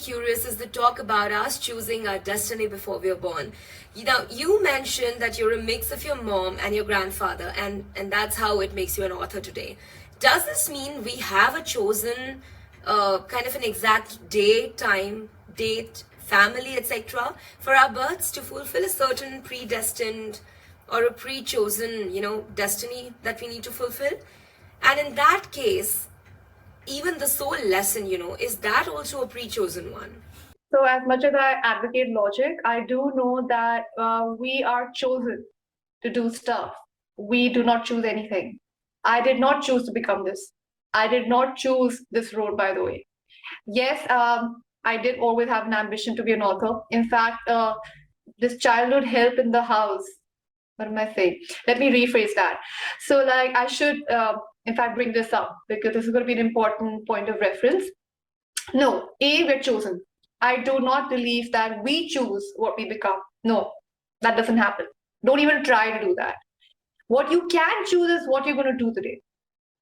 curious is the talk about us choosing our destiny before we are born. Now, you mentioned that you're a mix of your mom and your grandfather, and that's how it makes you an author today. Does this mean we have a chosen kind of an exact day, time, date, family, etc., for our births to fulfill a certain predestined or a pre-chosen, destiny that we need to fulfill? And in that case, even the soul lesson, is that also a pre-chosen one? So as much as I advocate logic, I do know that we are chosen to do stuff. We do not choose anything. I did not choose to become this. I did not choose this road, by the way. Yes, I did always have an ambition to be an author. In fact, this childhood help in the house. What am I saying? Let me rephrase that. So, like, I should, in fact, bring this up because this is going to be an important point of reference. No, we're chosen. I do not believe that we choose what we become. No, that doesn't happen. Don't even try to do that. What you can choose is what you're going to do today.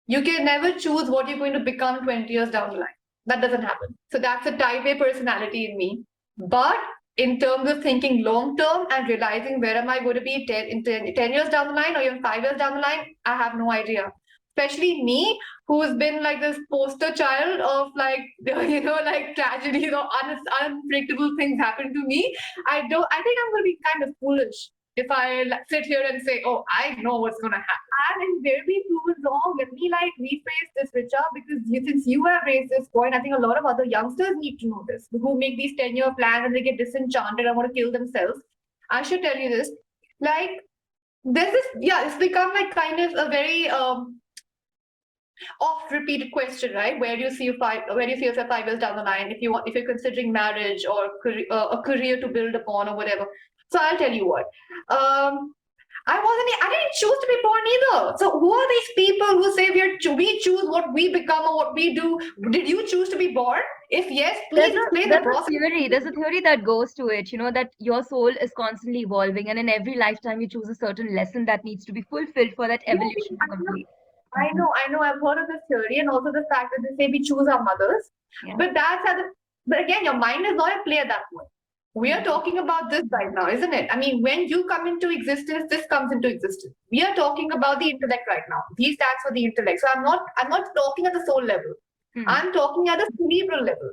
You can never choose what you're going to become 20 years down the line. That doesn't happen. So that's a type A personality in me. But in terms of thinking long term and realizing where am I going to be 10 years down the line or even 5 years down the line, I have no idea. Especially me, who's been like this poster child of like, like tragedies or unpredictable things happen to me. I think I'm going to be kind of foolish if I sit here and say, oh, I know what's going to happen. I'm invariably proven wrong. Let me like rephrase this, Richa, because since you have raised this point, I think a lot of other youngsters need to know this, who make these 10-year plans and they get disenchanted and want to kill themselves. I should tell you this. Like, it's become like kind of a very oft-repeated question, right? Where do you see yourself 5 years down the line? If you're considering marriage or a career to build upon or whatever. So I'll tell you what. I didn't choose to be born either. So who are these people who say we choose what we become or what we do? Did you choose to be born? If yes, please explain the process. There's a theory that goes to it, that your soul is constantly evolving, and in every lifetime you choose a certain lesson that needs to be fulfilled for that evolution to complete. I know. I've heard of this theory, and also the fact that they say we choose our mothers. Yeah. But again, your mind is not at play at that point. We are talking about this right now, isn't it? I mean, when you come into existence, this comes into existence. We are talking about the intellect right now. These stands for the intellect. So I'm not talking at the soul level. I'm talking at the cerebral level.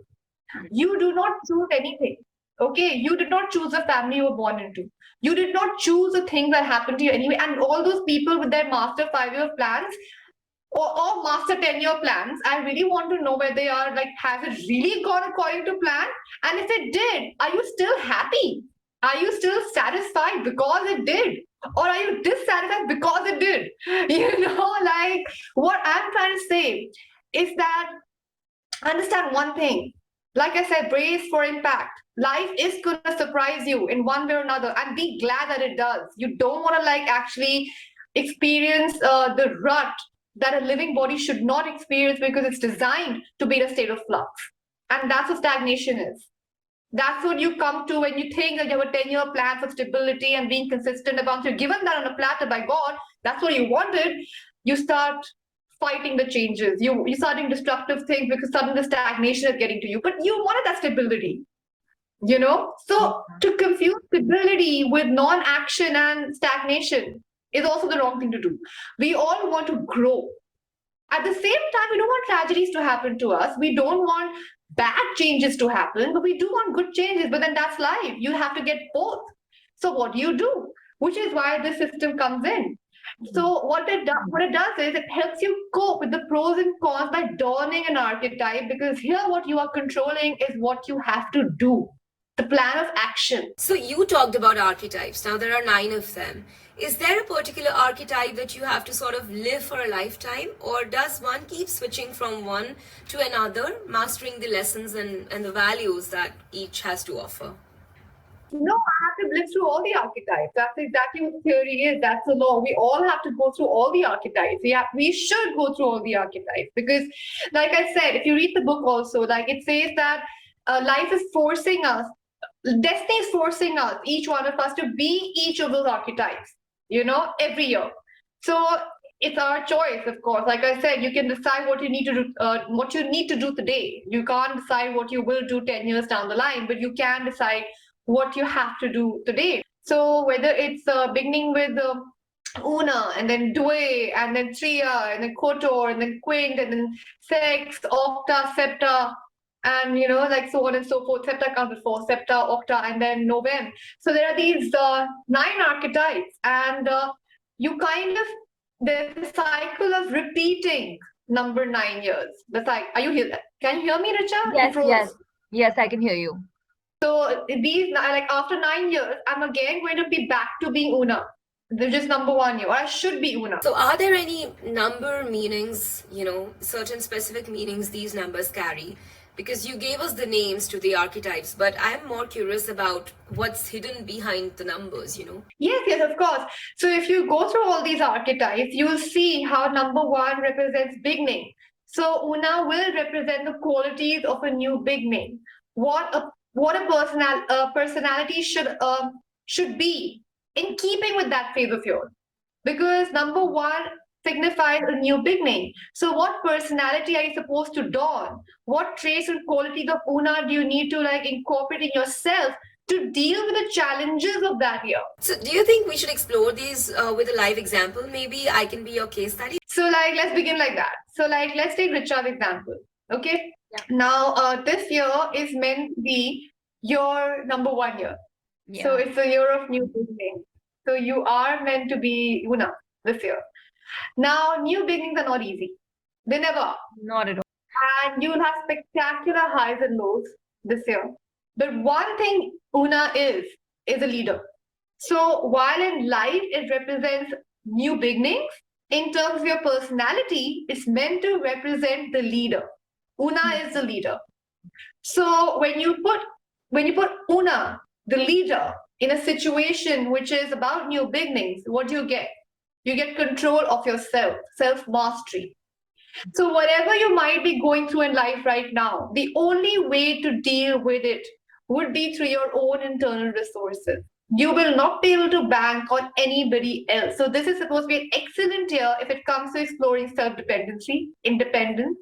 You do not choose anything. Okay, you did not choose the family you were born into. You did not choose the thing that happened to you anyway. And all those people with their master 5-year plans or master 10-year plans, I really want to know where they are. Like, has it really gone according to plan? And if it did, are you still happy? Are you still satisfied because it did? Or are you dissatisfied because it did? Like, what I'm trying to say is that understand one thing. Like I said, brace for impact. Life is going to surprise you in one way or another, and be glad that it does. You don't want to actually experience the rut that a living body should not experience because it's designed to be in a state of flux. And that's what stagnation is. That's what you come to when you think that you have a 10-year plan for stability and being consistent about it. Given that on a platter by God, that's what you wanted, you start fighting the changes. You're starting destructive things because suddenly the stagnation is getting to you. But you wanted that stability. So to confuse stability with non-action and stagnation is also the wrong thing to do. We all want to grow. At the same time, we don't want tragedies to happen to us. We don't want bad changes to happen, but we do want good changes. But then that's life. You have to get both. So what do? Which is why this system comes in. So what it does is it helps you cope with the pros and cons by dawning an archetype, because here what you are controlling is what you have to do. The plan of action. So you talked about archetypes. Now there are 9 of them. Is there a particular archetype that you have to sort of live for a lifetime, or does one keep switching from one to another, mastering the lessons and the values that each has to offer? No, I have to live through all the archetypes. That's exactly what theory is. That's the law. We all have to go through all the archetypes. We should go through all the archetypes because, like I said, if you read the book also, like it says that life is forcing us, destiny is forcing us, each one of us, to be each of those archetypes, every year. So it's our choice, of course. Like I said, you can decide what you need to do, today. You can't decide what you will do 10 years down the line, but you can decide what you have to do today. So whether it's beginning with Una, and then Due, and then Tria, and then Kotor, and then Quint, and then Sex, Octa, Septa, and like so on and so forth. Septa comes before Septa, Octa, and then Novem. So there are these 9 archetypes, and you kind of, there's a cycle of repeating number 9 years. The cycle. Are you here? Can you hear me, Richa? Yes, I can hear you. So these, like after 9 years, I'm again going to be back to being Una. They're just number 1 year, or I should be Una. So are there any number meanings, certain specific meanings these numbers carry? Because you gave us the names to the archetypes, but I'm more curious about what's hidden behind the numbers, Yes, of course. So if you go through all these archetypes, you'll see how number 1 represents beginning. So Una will represent the qualities of a new beginning. What a personality should be in keeping with that phase of yours. Because number 1 signifies a new beginning. So what personality are you supposed to don? What traits and qualities of Una do you need to incorporate in yourself to deal with the challenges of that year? So do you think we should explore these with a live example? Maybe I can be your case study. So let's begin like that. So let's take Richa's example. Okay. Yeah. Now this year is meant to be your number 1 year. Yeah. So it's a year of new beginning. So you are meant to be Una this year. Now, new beginnings are not easy. They never are. Not at all. And you will have spectacular highs and lows this year. But one thing Una is a leader. So while in life it represents new beginnings, in terms of your personality, it's meant to represent the leader. Una is the leader. So when you put Una, the leader, in a situation which is about new beginnings, what do you get? You get control of yourself, self-mastery. So whatever you might be going through in life right now, the only way to deal with it would be through your own internal resources. You will not be able to bank on anybody else. So this is supposed to be an excellent year if it comes to exploring self-dependency, independence,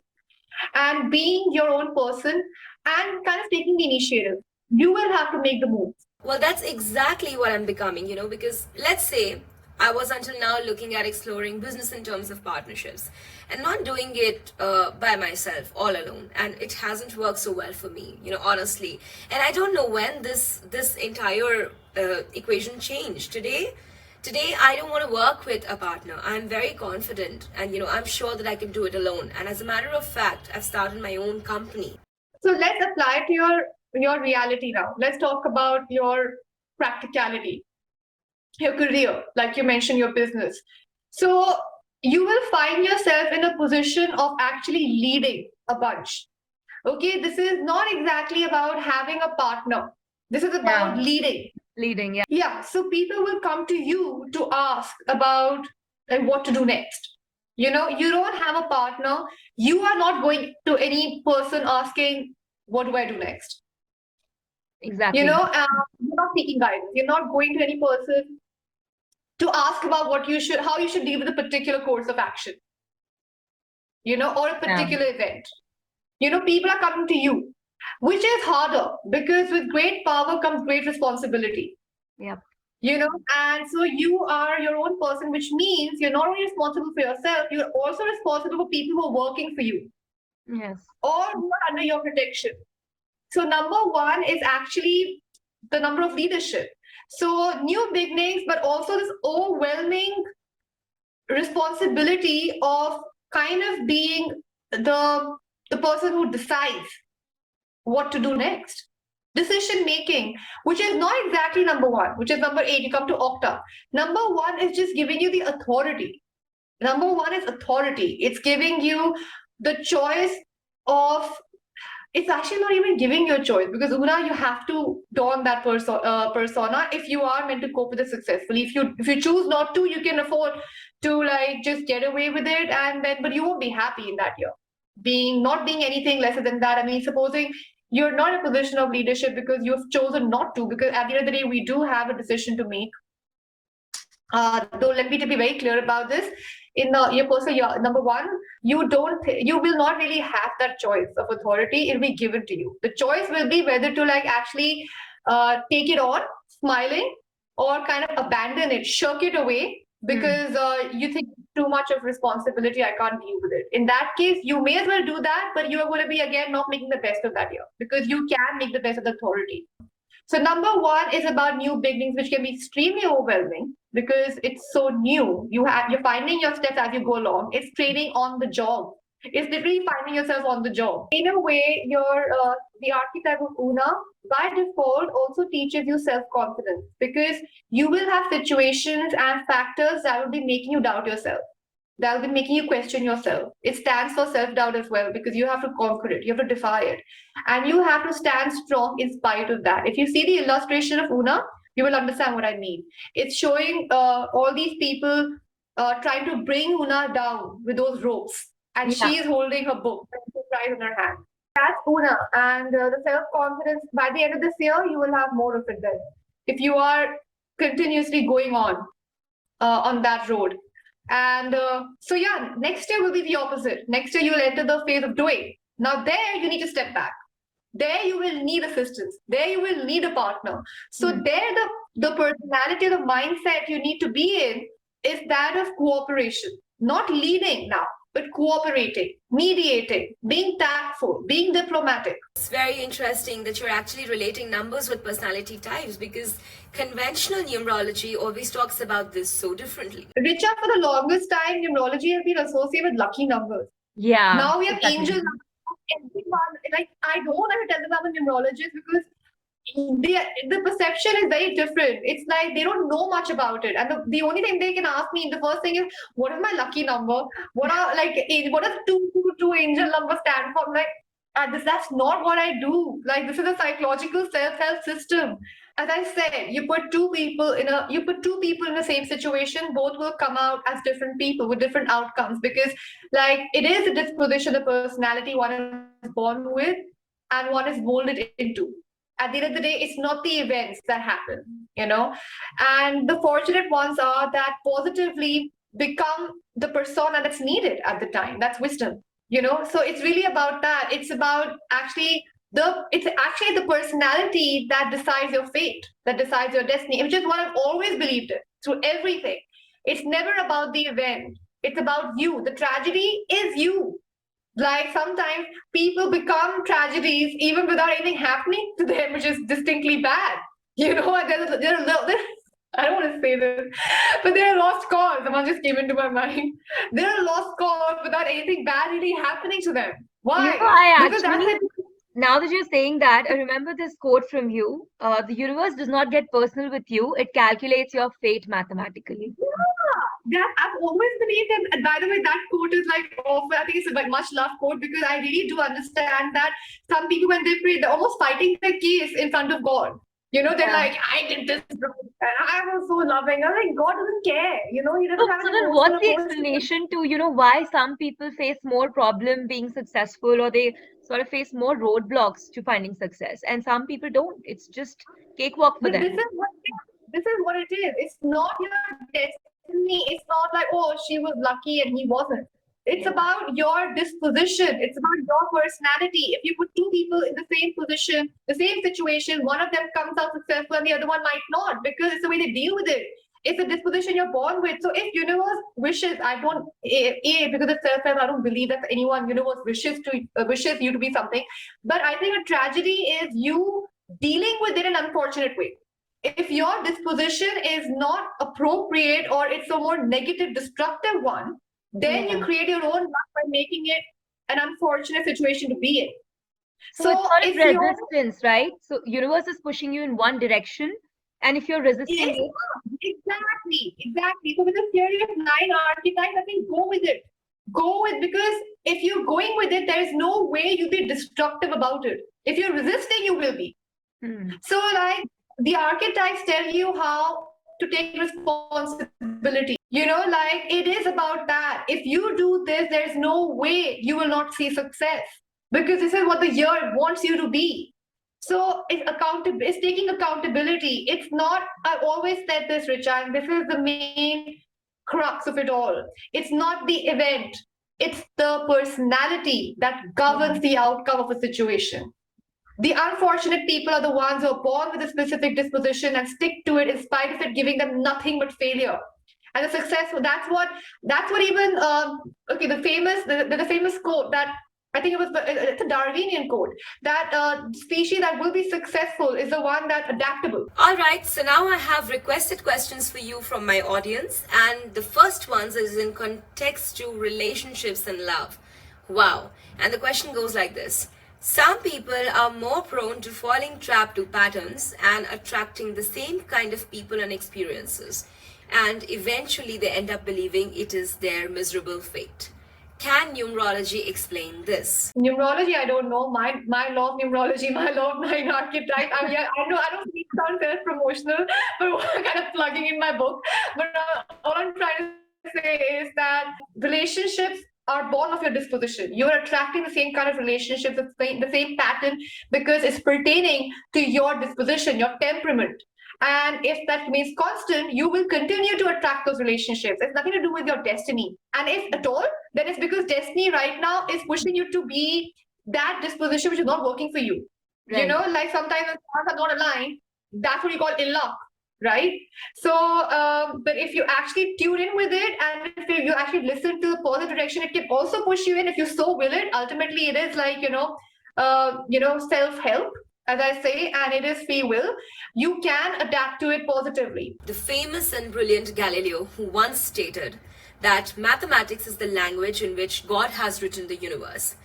and being your own person and kind of taking the initiative. You will have to make the moves. Well, that's exactly what I'm becoming, because let's say I was until now looking at exploring business in terms of partnerships and not doing it by myself, all alone. And it hasn't worked so well for me, honestly. And I don't know when this entire equation changed. Today, I don't want to work with a partner. I'm very confident and, I'm sure that I can do it alone. And as a matter of fact, I've started my own company. So let's apply it to your reality now. Let's talk about your practicality. Your career, like you mentioned, your business. So you will find yourself in a position of actually leading a bunch. Okay, this is not exactly about having a partner. This is about leading. Leading, yeah. Yeah, so people will come to you to ask about what to do next. You don't have a partner. You are not going to any person asking, what do I do next? Exactly. You're not seeking guidance. You're not going to any person to ask about how you should deal with a particular course of action, or a particular event. People are coming to you, which is harder because with great power comes great responsibility. Yep. And so you are your own person, which means you're not only responsible for yourself, you're also responsible for people who are working for you. Yes. Or who are under your protection. So number 1 is actually the number of leadership. So new beginnings, but also this overwhelming responsibility of kind of being the person who decides what to do next. Decision making, which is not exactly number 1, which is number 8. You come to Octa. Number 1 is just giving you the authority. Number 1 is authority. It's giving you the choice of. It's actually not even giving you a choice because Una, you have to don that persona if you are meant to cope with it successfully. If you choose not to, you can afford to just get away with it, but you won't be happy in that year. Not being anything lesser than that. I mean, supposing you're not in a position of leadership because you've chosen not to, because at the end of the day, we do have a decision to make. Though let me to be very clear about this. In your personal year, number one, you will not really have that choice of authority. It'll be given to you. The choice will be whether to like actually take it on, smiling, or kind of abandon it, shirk it away because you think too much of responsibility. I can't deal with it. In that case, you may as well do that, but you are going to be again not making the best of that year because you can make the best of the authority. So number one is about new beginnings, which can be extremely overwhelming because it's so new. You're finding your steps as you go along. It's training on the job. It's literally finding yourself on the job. In a way, the archetype of Una by default also teaches you self-confidence because you will have situations and factors that will be making you doubt yourself. That will be making you question yourself. It stands for self-doubt as well because you have to conquer it, you have to defy it, and you have to stand strong in spite of that. If you see the illustration of Una, you will understand what I mean. It's showing all these people trying to bring Una down with those ropes, and she is holding her book in her hand. That's Una, and the self-confidence. By the end of this year, you will have more of it. Then, if you are continuously going on that road. And so, yeah, next year will be the opposite. Next year, you will enter the phase of doing. Now, there, you need to step back. There, you will need assistance. There, you will need a partner. So, there, the personality, the mindset you need to be in is that of cooperation, not leading now, but cooperating, mediating, being tactful, being diplomatic. It's very interesting that you're actually relating numbers with personality types because conventional numerology always talks about this so differently. Richa, for the longest time, numerology has been associated with lucky numbers. Yeah. Now we have angel numbers. Everyone, like, I don't want to tell them I'm a numerologist because the perception is very different. It's like they don't know much about it, and the only thing they can ask me, the first thing is, "What is my lucky number? What does 222 angel number stand for?" I'm like, that's not what I do. Like, this is a psychological self-help system. As I said, you put two people in the same situation, both will come out as different people with different outcomes because, like, it is a disposition, a personality one is born with, and one is molded into. At the end of the day, it's not the events that happen, and the fortunate ones are that positively become the persona that's needed at the time. That's wisdom, so it's really about that. It's about it's actually the personality that decides your fate, that decides your destiny, which is what I've always believed in through everything. It's never about the event, it's about you. The tragedy is you. Like, sometimes people become tragedies even without anything happening to them, which is distinctly bad. I don't want to say this, but there are lost cause. Someone just came into my mind. There are lost cause without anything bad really happening to them. Why? Because that's it. Now that you're saying that, I remember this quote from you. The universe does not get personal with you. It calculates your fate mathematically. Yeah, I've always believed in. And by the way, that quote is like, I think it's a like much loved quote because I really do understand that some people, when they pray, they're almost fighting their case in front of God. They're like, I did this wrong. And I was so loving. I'm like, God doesn't care. He doesn't have So then what's the explanation to, why some people face more problem being successful, or they sort of face more roadblocks to finding success, and some people don't? It's just cakewalk for them. This is what it is. It's not your destiny. It's not like, oh, she was lucky and he wasn't. It's about your disposition. It's about your personality. If you put two people in the same position, the same situation, one of them comes out successful and the other one might not, because it's the way they deal with it. It's a disposition you're born with. So if universe wishes, because it's self-help, I don't believe that universe wishes you to be something. But I think a tragedy is you dealing with it in an unfortunate way. If your disposition is not appropriate, or it's a more negative, destructive one, then you create your own luck by making it an unfortunate situation to be in. So it's sort of resistance, right? So universe is pushing you in one direction, and if you're resisting it. Exactly. So with the theory of 9 archetypes, I think go with it. Because if you're going with it, there is no way you'll be destructive about it. If you're resisting, you will be. So, like, the archetypes tell you how to take responsibility. Like, it is about that. If you do this, there's no way you will not see success, because this is what the year wants you to be. So it's taking accountability. It's not, I've always said this, Richa, and this is the main crux of it all. It's not the event, it's the personality that governs the outcome of a situation. The unfortunate people are the ones who are born with a specific disposition and stick to it in spite of it giving them nothing but failure. And the successful, that's what even okay, the famous quote that I think it's a Darwinian quote that species that will be successful is the one that's adaptable. Alright, so now I have requested questions for you from my audience, and the first one is in context to relationships and love. Wow. And the question goes like this. Some people are more prone to falling trapped to patterns and attracting the same kind of people and experiences, and eventually they end up believing it is their miserable fate. Can numerology explain this? Numerology, I don't know. My law of numerology, my law of nine archetype. I know I don't sound self-promotional, but kind of plugging in my book. But all I'm trying to say is that relationships are born of your disposition. You're attracting the same kind of relationships, the same pattern, because it's pertaining to your disposition, your temperament. And if that remains constant, you will continue to attract those relationships. It's nothing to do with your destiny. And if at all, then it's because destiny right now is pushing you to be that disposition which is not working for you. Right. You know, like sometimes the stars are not aligned. That's what you call ill luck, right? So, but if you actually tune in with it, and if you actually listen to the positive direction, it can also push you in if you so will it. Ultimately, it is like, self-help, as I say, and it is free will. You can adapt to it positively. The famous and brilliant Galileo, who once stated that mathematics is the language in which God has written the universe.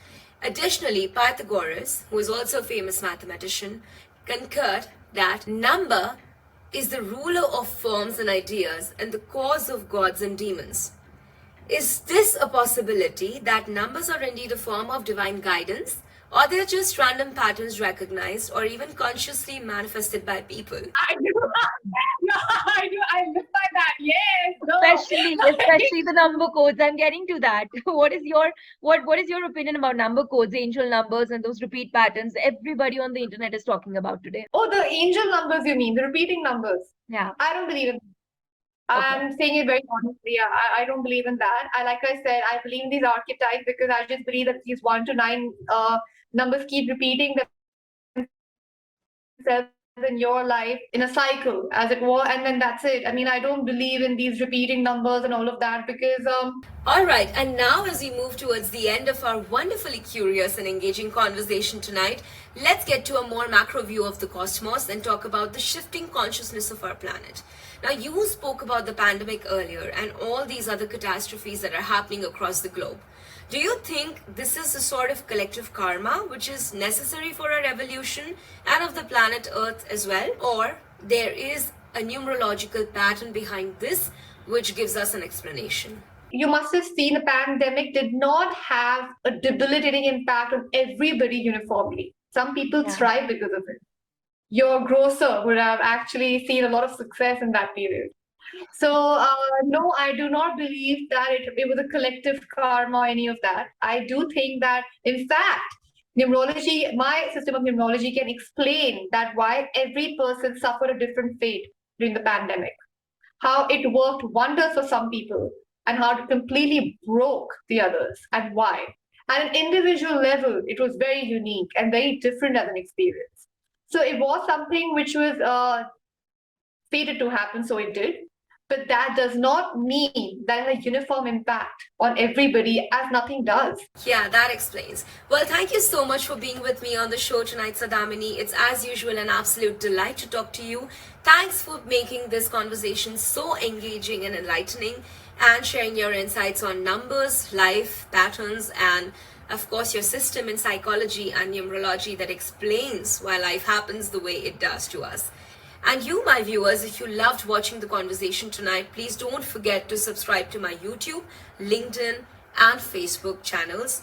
Additionally, Pythagoras, who is also a famous mathematician, concurred that number is the ruler of forms and ideas and the cause of gods and demons. Is this a possibility that numbers are indeed a form of divine guidance, or they're just random patterns recognized or even consciously manifested by people? I do. No, I do. I live by that. Yes. No. Especially the number codes. I'm getting to that. What is your opinion about number codes, angel numbers, and those repeat patterns everybody on the internet is talking about today? Oh, the angel numbers, you mean, the repeating numbers? Yeah. I don't believe in that. Okay. I'm saying it very honestly. Yeah, I don't believe in that. Like I said, I believe in these archetypes because I just believe that these 1 to 9 numbers keep repeating themselves in your life in a cycle, as it were, and then that's it. I mean, I don't believe in these repeating numbers and all of that because all right, and now as we move towards the end of our wonderfully curious and engaging conversation tonight, let's get to a more macro view of the cosmos and talk about the shifting consciousness of our planet. Now, you spoke about the pandemic earlier and all these other catastrophes that are happening across the globe. Do you think this is a sort of collective karma which is necessary for our evolution and of the planet Earth as well? Or there is a numerological pattern behind this which gives us an explanation? You must have seen the pandemic did not have a debilitating impact on everybody uniformly. Some people thrive because of it. Your grocer would have actually seen a lot of success in that period. So, no, I do not believe that it was a collective karma or any of that. I do think that, in fact, numerology, my system of numerology can explain that why every person suffered a different fate during the pandemic, how it worked wonders for some people and how it completely broke the others and why. At an individual level, it was very unique and very different as an experience. So it was something which was fated to happen, so it did. But that does not mean that it has a uniform impact on everybody, as nothing does. Yeah, that explains. Well, thank you so much for being with me on the show tonight, Saudamini. It's as usual an absolute delight to talk to you. Thanks for making this conversation so engaging and enlightening and sharing your insights on numbers, life, patterns, and of course your system in psychology and numerology that explains why life happens the way it does to us. And you, my viewers, if you loved watching the conversation tonight, please don't forget to subscribe to my YouTube, LinkedIn, and Facebook channels.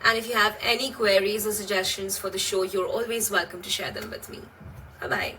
And if you have any queries or suggestions for the show, you're always welcome to share them with me. Bye-bye.